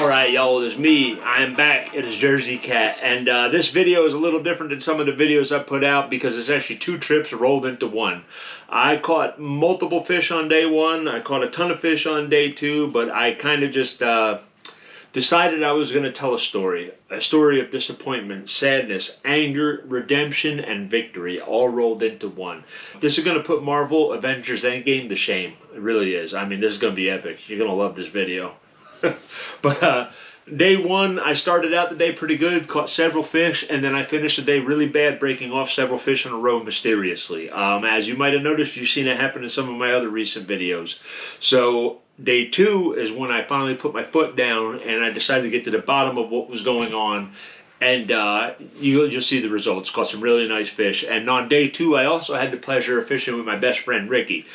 Alright y'all, it is me. I am back. It is Jersey Cat. And this video is a little different than some of the videos I put out because it's actually two trips rolled into one. I caught multiple fish on day one. I caught a ton of fish on day two, but I kind of just decided I was going to tell a story. A story of disappointment, sadness, anger, redemption, and victory all rolled into one. This is going to put Marvel Avengers Endgame to shame. It really is. I mean, this is going to be epic. You're going to love this video. But day one, I started out the day pretty good, caught several fish, and then I finished the day really bad, breaking off several fish in a row mysteriously. As you might have noticed, you've seen it happen in some of my other recent videos. So day two is when I finally put my foot down and I decided to get to the bottom of what was going on. And you'll see the results. Caught some really nice fish. And on day two, I also had the pleasure of fishing with my best friend, Ricky.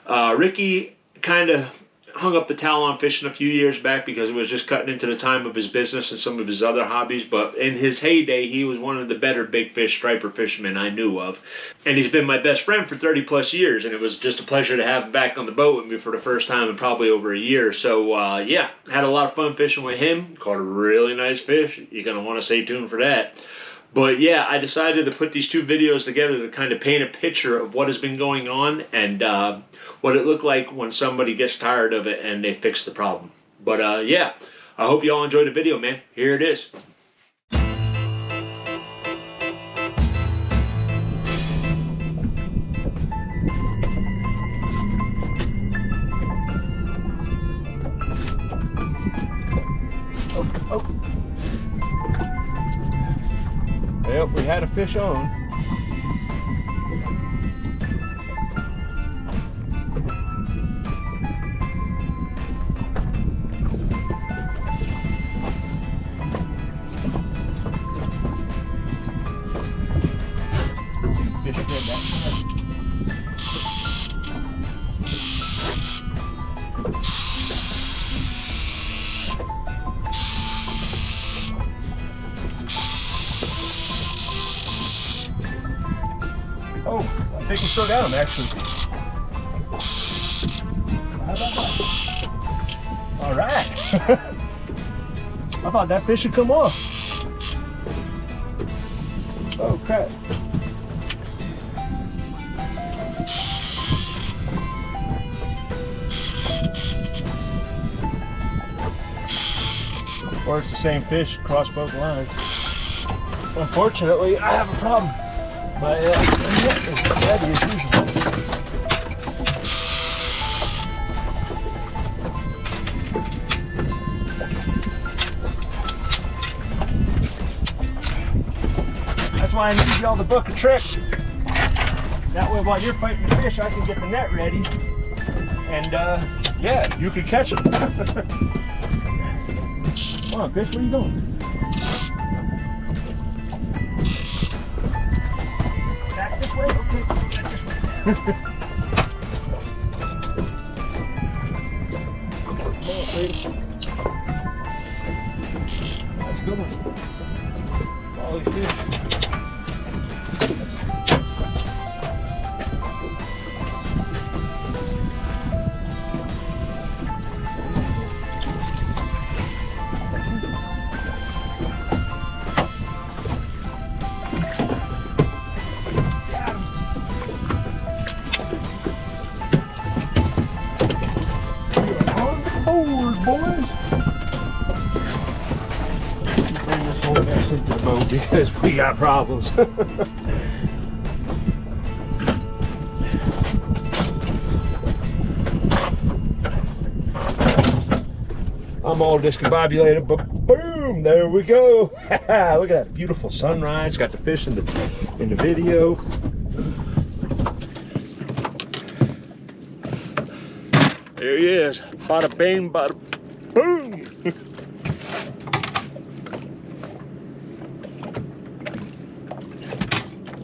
Ricky kind of hung up the towel on fishing a few years back because it was just cutting into the time of his business and some of his other hobbies. But in his heyday, he was one of the better big fish striper fishermen I knew of. And he's been my best friend for 30 plus years. And it was just a pleasure to have him back on the boat with me for the first time in probably over a year. So yeah, had a lot of fun fishing with him. Caught a really nice fish. You're going to want to stay tuned for that. But yeah, I decided to put these two videos together to kind of paint a picture of what has been going on and what it looked like when somebody gets tired of it and they fix the problem. But yeah, I hope you all enjoyed the video, man. Here it is. Oh. Yep, we had a fish on. Fish dead that time. Oh, I think we still got him, actually. How about that? All right. I thought that fish would come off. Oh, crap. Or it's the same fish across both lines. Unfortunately, I have a problem. My net is heavy as usual. That's why I need y'all to book a trip. That way while you're fighting the fish, I can get the net ready. And yeah, you can catch them. Come on, fish, where you going? Okay, back this way. Come on, lady. That's a good one. All these fish. Boys, bring this whole mess into the boat because we got problems. I'm all discombobulated, but boom, there we go. Look at that beautiful sunrise. Got the fish in the video. There he is. Bada bing, bada boom.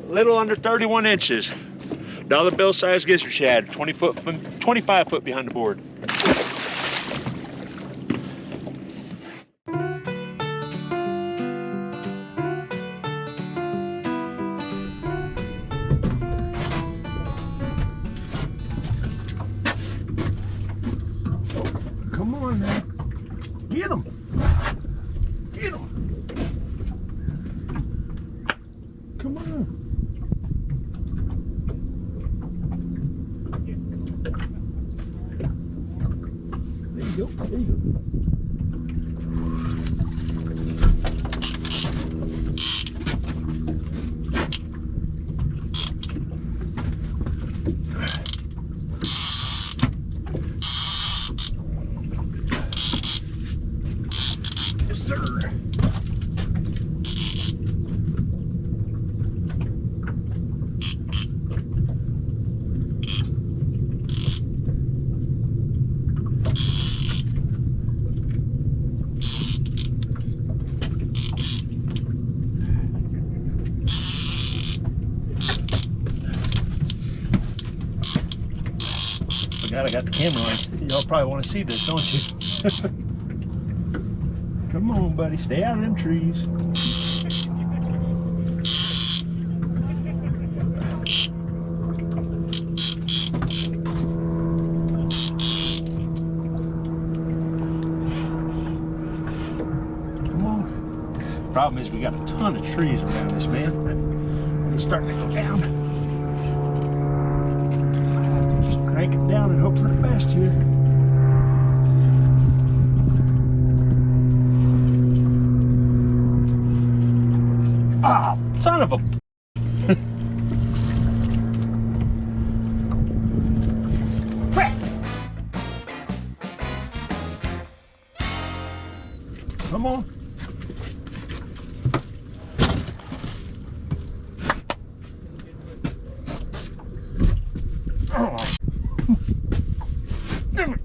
Little under 31 inches. Dollar bill size gizzard shad, 25 foot behind the board. Come on, man. Get him. you go. There you go. Yes, sir. God, I got the camera on. Y'all probably want to see this, don't you? Come on, buddy. Stay out of them trees. Come on. Problem is we got a ton of trees around this, man. It's starting to go down. Crank it down and hope for the best here. Ah, son of a... Crap! Come on. Oh. Damn it.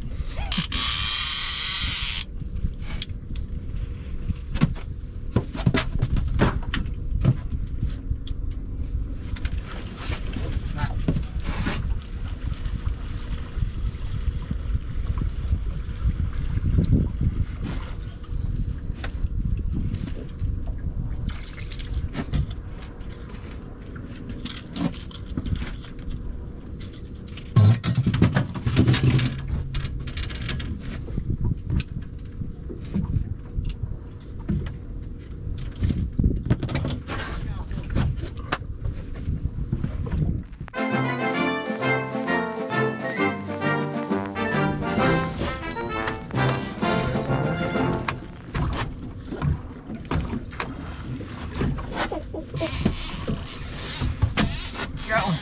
Got one.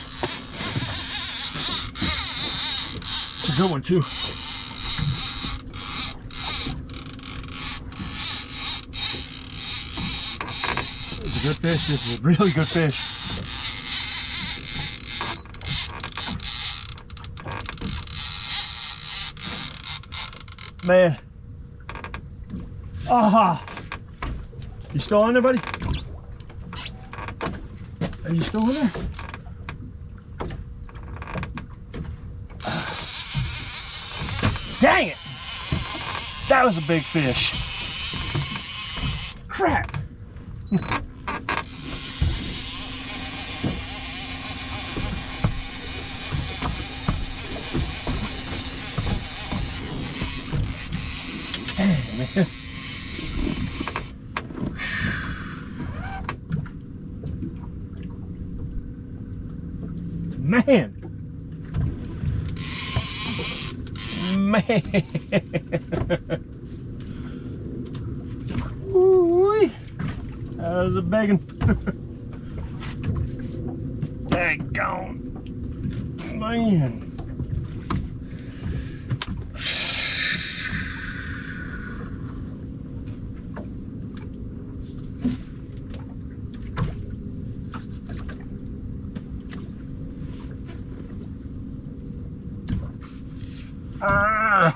It's a good one too. It's a good fish. This is a really good fish. Man. Aha! You still on there, buddy? Are you still in there? Dang it! That was a big fish. Crap! Dang, man. Man! Man! Ooh-wee. That was a big one. Daggone. Man. Ah.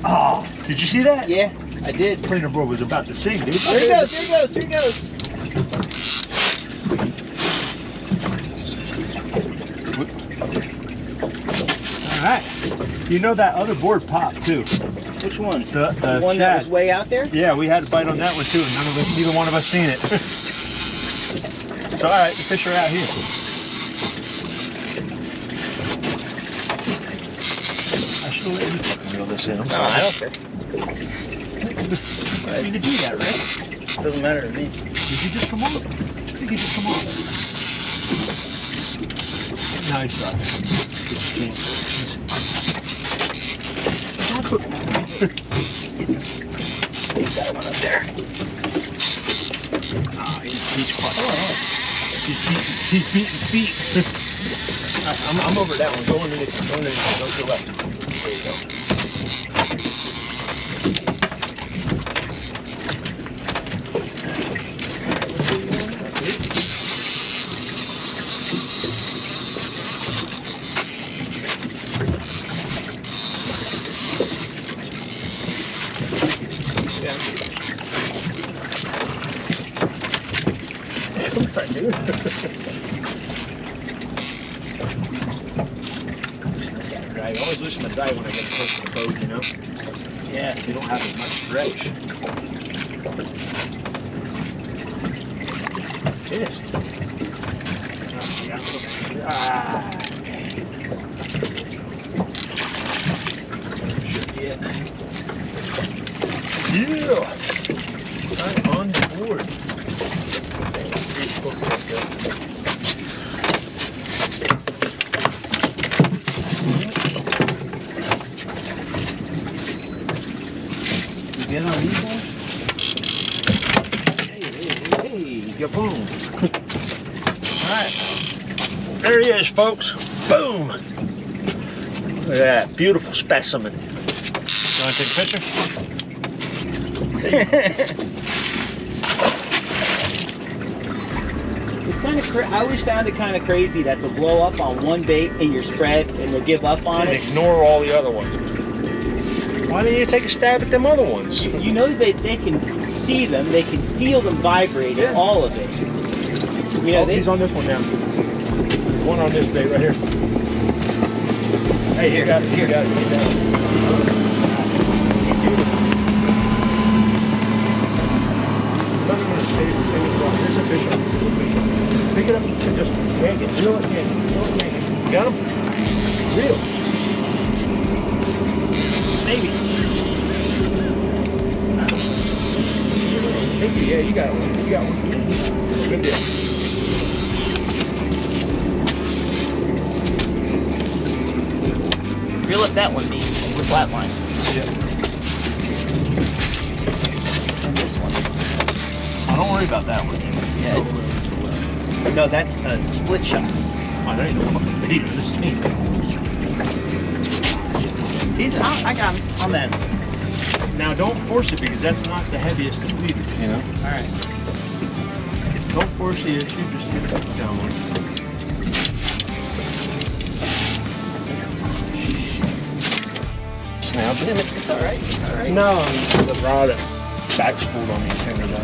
Oh, did you see that? Yeah, I did. Cleaner board was about to sing, dude. There he goes, there he goes, there he goes. All right. You know that other board popped too. Which one? The one that was way out there? Yeah, we had to bite on that one too, and neither one of us seen it. So all right, the fish are out here. just gonna let you fucking reel this in. I'm No, sorry. I don't care. I mean to do that, right? Doesn't matter to me. Did you just come off? I think you just come off. Nice shot. He's got one up there. He's quite. He's beating feet. I'm over that one. Go underneath. Go underneath. Go to the left. There you go. I always lose my drive when I get close to the boat, you know? Yeah. You don't have as much stretch. Pissed. Ah. Yeah. I'm on board. Get on these ones? Hey, boom. Alright. There he is, folks. Boom. Look at that. Beautiful specimen. You want to take a picture? It's kind of I always found it kind of crazy that they'll blow up on one bait in your spread and they'll give up on And it. ignore all the other ones. Why didn't you take a stab at them other ones? You know they can see them, they can feel them vibrating, Yeah. all of it. You know, He's on this one now. One on this bait right here. Hey, you got it, you got it, you got it. There's a fish on it. Pick it up and just yank it. Reel it, yank it. Reel it, yank it. Got him? Reel. Maybe. Yeah, you got one. You got one. Good deal. reel up that one, me, with flat line. Yeah. And this one. Oh, don't worry about that one. Yeah, it's no, that's a split shot. Oh, there you go. Hey, this thing. I got him on that. Now don't force it because that's not the heaviest of leaders, you know? Alright. Don't force the issue, just get it down one. Now, damn it. It's alright, it's alright. No, the rod back spooled on the antenna though.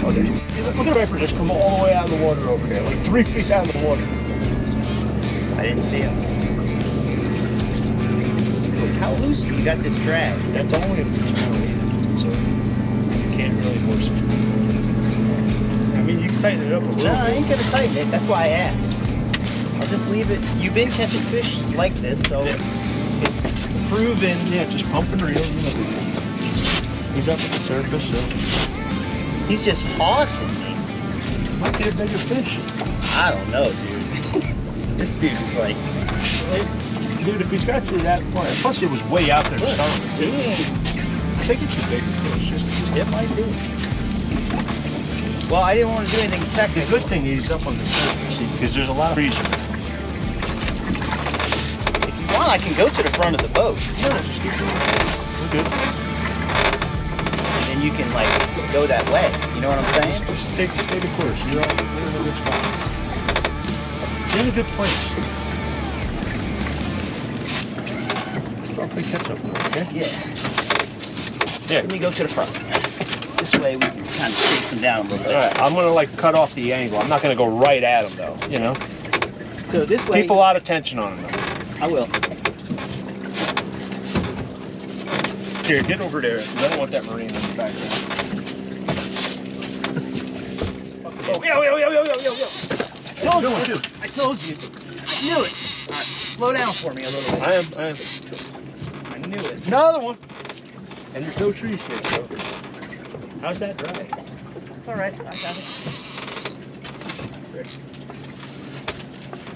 Okay. Look at the viper just come all the way out of the water over there, like 3 feet out of the water. I didn't see him. How loose you got this drag? That's only a so you can't really force it. I mean, you can tighten it up a little No, I bit. ain't gonna tighten it. That's why I asked. I'll just leave it. You've been catching fish like this, so Yeah. it's proven. Yeah, just pump and reel. You know. He's up at the surface, so He's just tossing me. might be a bigger fish. I don't know, dude. This dude's like, Dude, if he's got you that far, plus it was way out there to start with. he ain't. I think it's a bigger fish. It might be. Well, I didn't want to do anything The technical. good thing is he's up on the surface, because there's a lot of freezing. If you want, I can go to the front of the boat, No, just keep going. We're good. and you can like go that way. You know what I'm saying? Just stay the course. You're in a good spot. You're in a good place. We catch up, okay? Yeah. Yeah. Let me go to the front. This way we can kind of chase them down a little bit. All right, I'm gonna like cut off the angle. I'm not gonna go right at them though, you know? So this way... Keep a lot of tension on them. I will. Here, get over there. I don't want that marine in the background. Oh, yo. I told you. I knew it. All right, slow down for me a little bit. I am. I knew it. Another one. And there's no trees here, so. How's that dry? It's all right. I got it.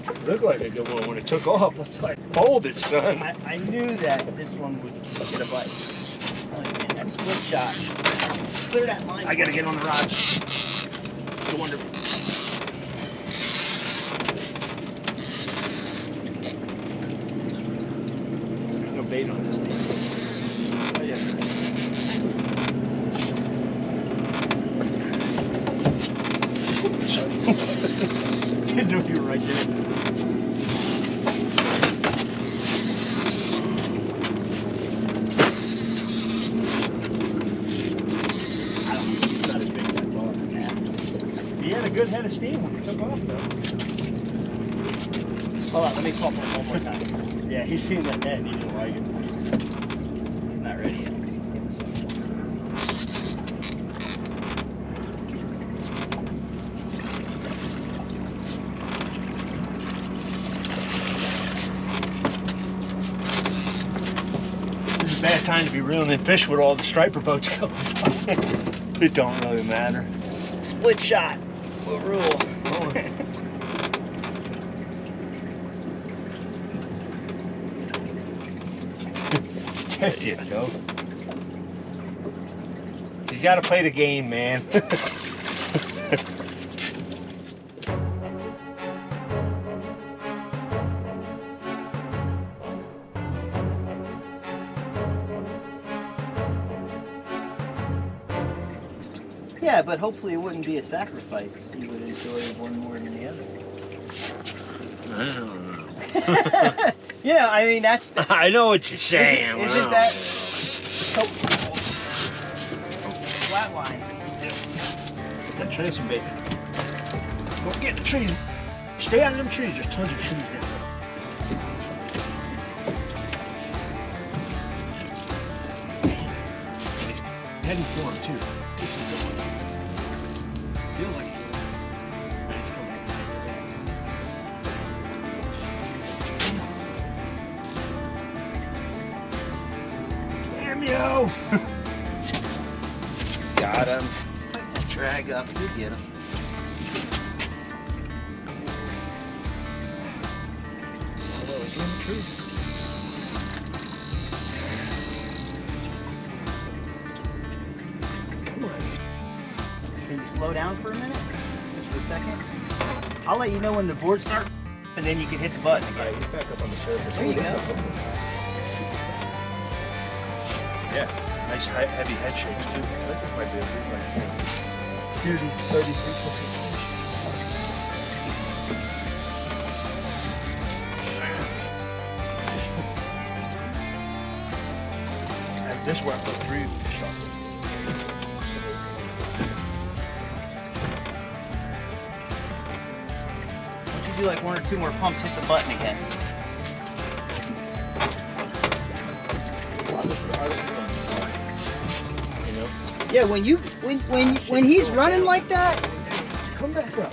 It looked like a good one when it took off. It's like, hold it, son. I knew that this one would get a bite. Oh, man, that split shot. Clear that line. I gotta get on the rods. No wonder. There's no bait on this thing. Oh, yeah. Didn't know you were right there. He had a good head of steam when he took off, though. Hold on, let me pump him one more time. Yeah, he's seen that net and he didn't like it. He's not ready yet. Give us a second. This is a bad time to be reeling in fish with all the striper boats going by. It don't really matter. Split shot. We'll rule. There you go. You gotta play the game, man. Yeah, but hopefully it wouldn't be a sacrifice. You would enjoy one more than the other. I don't know. You know, I mean, that's... I know what you're saying. Isn't that... Flat line. Get that tracing bait. Don't get the trees. Stay out of them trees. There's tons of trees down there. Heading for him too. This is the one. Feels like damn you! Got him. Drag up. You get him. Come on. Can you slow down for a minute? Just for a second? I'll let you know when the boards start, and then you can hit the button again. Alright, get back up on the surface. There you go. Yeah, nice heavy head shakes too. I think this might be a big one. 33%. This one for 3 shots. Once you do like 1 or 2 more pumps, hit the button again. You know? Yeah, when he's running like that, Come back up.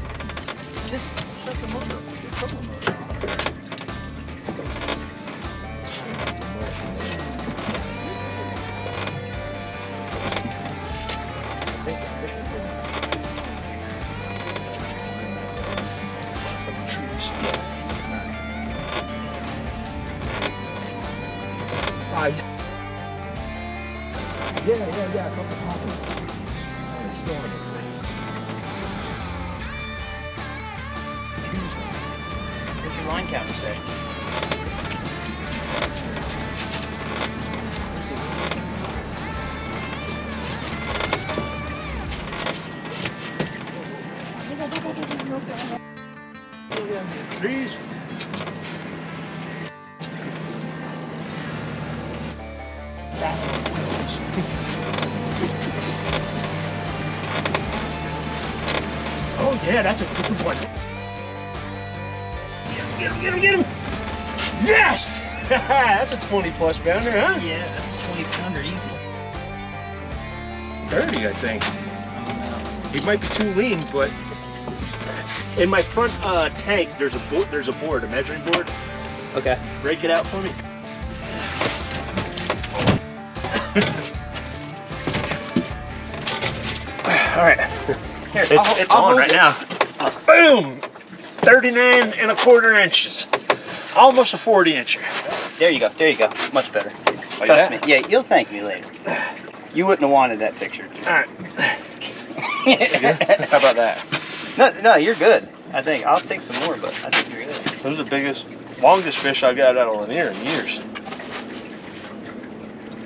just shut the motor off. Shut the motor off. Yeah, a couple of poppers. What's your line counter say? Trees. Oh yeah, that's a good one. Get him, get him, get him! Yes! That's a 20 plus pounder, huh? Yeah, that's a 20 pounder easy. 30, I think. He might be too lean, but in my front tank, there's a board, a measuring board. Okay. Break it out for me. All right. Here, It's on right now. Boom! 39 and a quarter inches. Almost a 40 incher. There you go. There you go. Much better. Like Trust that? me. Yeah, you'll thank me later. You wouldn't have wanted that picture. All right. How about that? No, you're good. I think I'll take some more, but I think you're good. Those are the longest fish I got out of Lanier in years.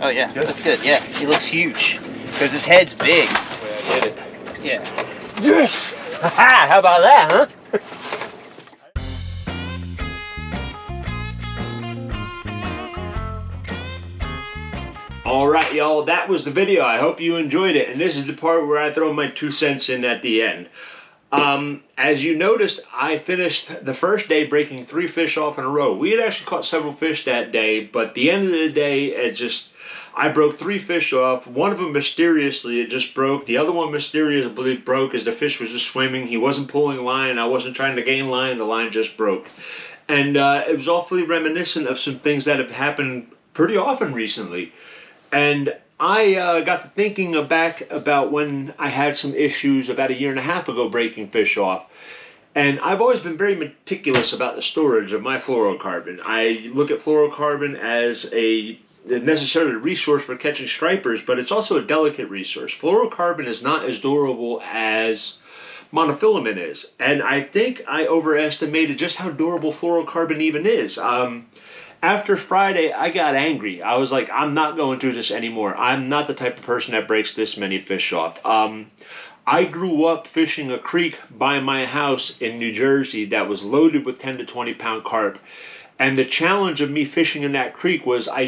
Oh yeah, good. That's good. Yeah, he looks huge because his head's big. The way I hit it. Yeah. Yes! Ha! How about that, huh? All right, y'all, that was the video. I hope you enjoyed it. And this is the part where I throw my 2 cents in at the end. As you noticed, I finished the first day breaking 3 fish off in a row. We had actually caught several fish that day, but at the end of the day, I broke 3 fish off. One of them mysteriously, it just broke. The other one mysteriously broke as the fish was just swimming. He wasn't pulling line. I wasn't trying to gain line. The line just broke. And it was awfully reminiscent of some things that have happened pretty often recently. And I got to thinking back about when I had some issues about 1.5 years ago breaking fish off. And I've always been very meticulous about the storage of my fluorocarbon. I look at fluorocarbon as a necessarily resource for catching stripers, but it's also a delicate resource. Fluorocarbon is not as durable as monofilament is. And I think I overestimated just how durable fluorocarbon even is. After Friday, I got angry. I was like, I'm not going through this anymore. I'm not the type of person that breaks this many fish off. I grew up fishing a creek by my house in New Jersey that was loaded with 10 to 20 pound carp. And the challenge of me fishing in that creek was I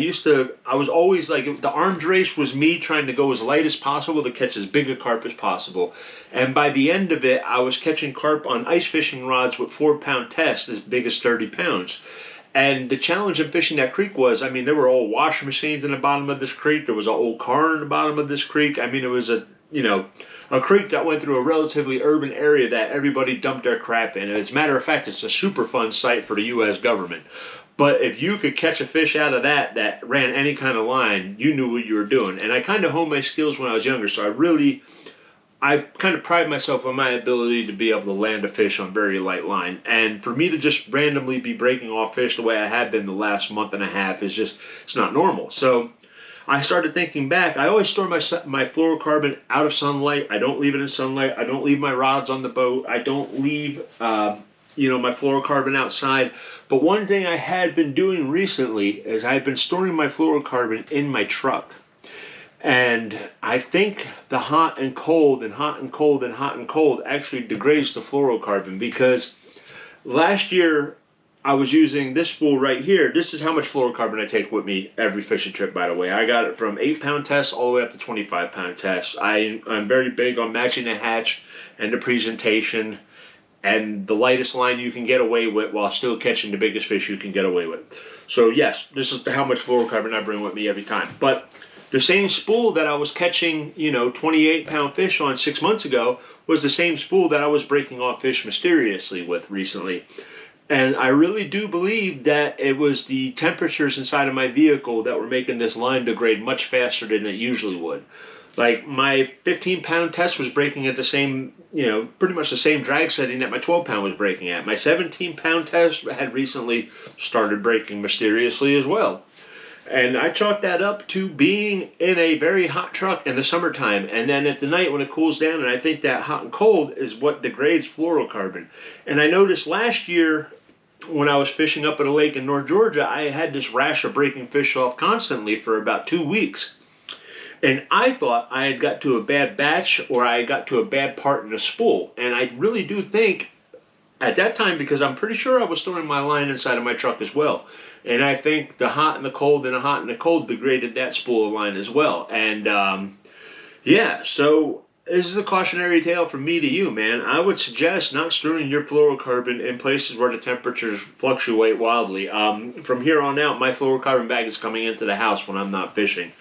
was always like, the arms race was me trying to go as light as possible to catch as big a carp as possible. And by the end of it, I was catching carp on ice fishing rods with 4-pound tests as big as 30 pounds. And the challenge of fishing that creek was, I mean, there were old washing machines in the bottom of this creek. There was an old car in the bottom of this creek. I mean, it was a creek that went through a relatively urban area that everybody dumped their crap in. And as a matter of fact, it's a super fun site for the U.S. government. But if you could catch a fish out of that ran any kind of line, you knew what you were doing. And I kind of honed my skills when I was younger, so I kind of pride myself on my ability to be able to land a fish on very light line. And for me to just randomly be breaking off fish the way I have been the last month and a half is just, it's not normal. So I started thinking back. I always store my fluorocarbon out of sunlight. I don't leave it in sunlight. I don't leave my rods on the boat. I don't leave, my fluorocarbon outside. But one thing I had been doing recently is I've been storing my fluorocarbon in my truck. And I think the hot and cold and hot and cold and hot and cold actually degrades the fluorocarbon, because last year I was using this spool right here. This is how much fluorocarbon I take with me every fishing trip, by the way. I got it from 8-pound tests all the way up to 25-pound tests. I'm very big on matching the hatch and the presentation and the lightest line you can get away with while still catching the biggest fish you can get away with. So yes, this is how much fluorocarbon I bring with me every time. But the same spool that I was catching, 28-pound fish on 6 months ago was the same spool that I was breaking off fish mysteriously with recently. And I really do believe that it was the temperatures inside of my vehicle that were making this line degrade much faster than it usually would. Like, my 15-pound test was breaking at the same, pretty much the same drag setting that my 12-pound was breaking at. My 17-pound test had recently started breaking mysteriously as well. And I chalked that up to being in a very hot truck in the summertime. And then at the night when it cools down, and I think that hot and cold is what degrades fluorocarbon. And I noticed last year when I was fishing up at a lake in North Georgia, I had this rash of breaking fish off constantly for about 2 weeks. And I thought I had got to a bad batch or I had got to a bad part in the spool. And I really do think at that time, because I'm pretty sure I was storing my line inside of my truck as well. And I think the hot and the cold and the hot and the cold degraded that spool of line as well. And yeah, so this is a cautionary tale from me to you, man. I would suggest not storing your fluorocarbon in places where the temperatures fluctuate wildly. From here on out, my fluorocarbon bag is coming into the house when I'm not fishing.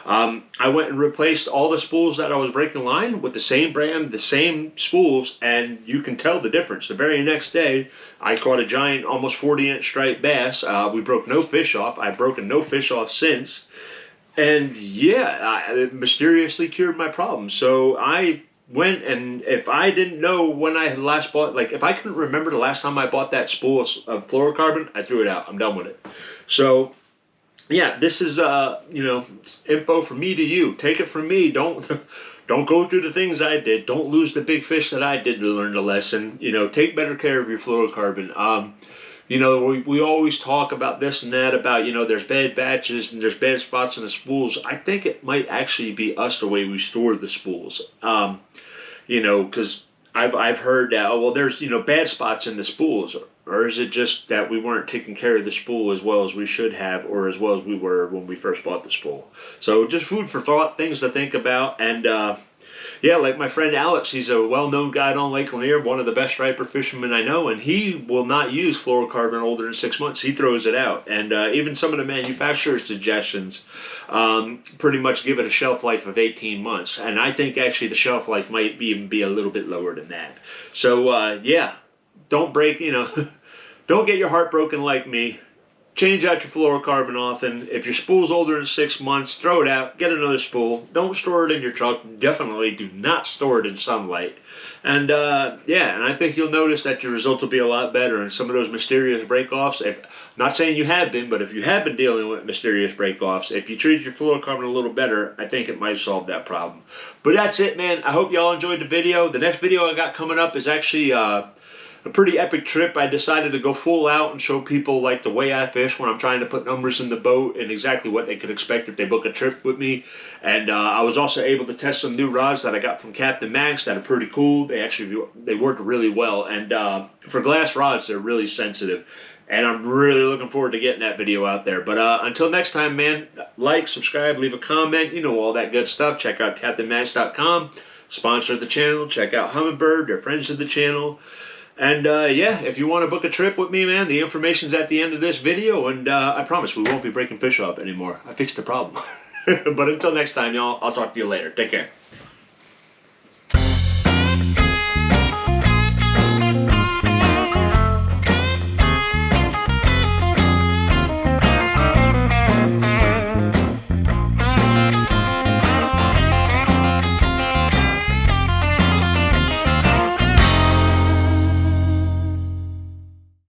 I went and replaced all the spools that I was breaking line with the same brand, the same spools, and you can tell the difference. The very next day, I caught a giant, almost 40-inch striped bass. We broke no fish off. I've broken no fish off since. And yeah, it mysteriously cured my problem. So I went, and if I didn't know when I had last bought, like if I couldn't remember the last time I bought that spool of fluorocarbon, I threw it out. I'm done with it. So yeah, this is you know, info from me to you. Take it from me. Don't go through the things I did. Don't lose the big fish that I did to learn the lesson. You know, take better care of your fluorocarbon. You know, we always talk about this and that, about, you know, there's bad batches and there's bad spots in the spools. I think it might actually be us, the way we store the spools. You know, because I've heard that, oh, well, there's, you know, bad spots in the spools. Or is it just that we weren't taking care of the spool as well as we should have, or as well as we were when we first bought the spool? So just food for thought, things to think about. And yeah, like my friend Alex, he's a well-known guide on Lake Lanier, one of the best striper fishermen I know, and he will not use fluorocarbon older than 6 months. He throws it out. And even some of the manufacturer's suggestions pretty much give it a shelf life of 18 months. And I think actually the shelf life might even be a little bit lower than that. So yeah, don't break, you know, don't get your heart broken like me. Change out your fluorocarbon often. If your spool's older than 6 months, throw it out. Get another spool. Don't store it in your truck. Definitely do not store it in sunlight. And yeah, and I think you'll notice that your results will be a lot better. And some of those mysterious breakoffs, if not saying you have been, but if you have been dealing with mysterious breakoffs, if you treat your fluorocarbon a little better, I think it might solve that problem. But that's it, man. I hope y'all enjoyed the video. The next video I got coming up is actually a pretty epic trip. I decided to go full out and show people like the way I fish when I'm trying to put numbers in the boat and exactly what they could expect if they book a trip with me. And I was also able to test some new rods that I got from Captain Max that are pretty cool. They work really well. And for glass rods, they're really sensitive. And I'm really looking forward to getting that video out there. But until next time, man, like, subscribe, leave a comment, you know, all that good stuff. Check out CaptainMax.com, sponsor of the channel. Check out Humminbird, they're friends of the channel. And yeah, if you want to book a trip with me, man, the information's at the end of this video. And I promise we won't be breaking fish off anymore. I fixed the problem. But until next time, y'all, I'll talk to you later. Take care.